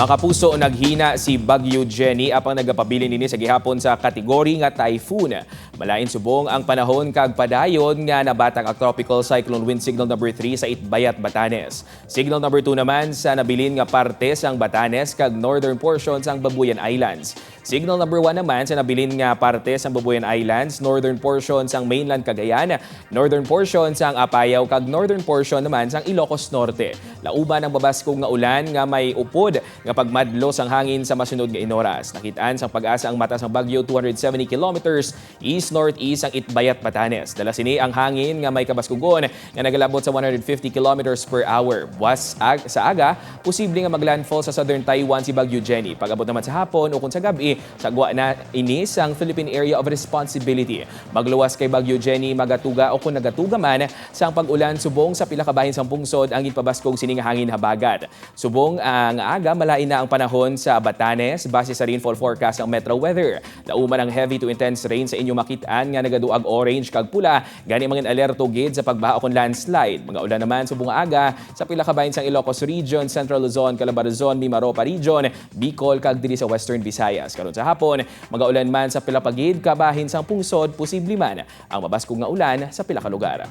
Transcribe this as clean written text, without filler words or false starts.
Mga kapuso, naghina si Bagyo Jenny apang nagapabilin nini sa gihapon sa kategori nga typhoon. Malain subong ang panahon kag padayon nga nabatag ang tropical cyclone wind signal number 3 sa Itbayat, Batanes. Signal number 2 naman sa nabilin nga parte sang Batanes kag northern portion sang Babuyan Islands. Signal number 1 naman sa nabilin nga parte sang Babuyan Islands, northern portion sang mainland Cagayan, northern portion sang Apayao kag northern portion naman sang Ilocos Norte. Lauban ang babaskog nga ulan nga may upod nga pagmadlos ang hangin sa masunod nga inoras. Nakitaan sang pag-asa ang mata sang bagyo 270 kilometers east-northeast ang Itbayat, Batanes. Dala sini ang hangin nga may kabaskugon nga nagalabot sa 150 kilometers per hour. Buwas sa aga, posible nga maglandfall sa southern Taiwan si Bagyo Jenny. Pag-abot naman sa hapon o kung sa gabi, sagwa na ini sang Philippine Area of Responsibility. Magluwas kay Bagyo Jenny, magatuga o kung nagatuga man sang pag-ulan subong sa pila ka bahin sang pungsod ang ipabaskog sining hangin habagat. Subong ang aga, malain na ang panahon sa Batanes base sa rainfall forecast ng Metro Weather. Lauman ang heavy to intense rain sa inyo makitaan nga nagaduag orange kag pula, gani mga alerto gid sa pagbaha o landslide. Mga ulan naman subong aga sa pila ka bahin sang Ilocos Region, Central Luzon, Calabarzon, Mimaropa Region, Bicol kag diri sa Western Visayas. Karon sa hapon, mga ulan man sa pila pa gid ka bahin sang pungsod, posible man ang mabaskog nga ulan sa pila ka lugar.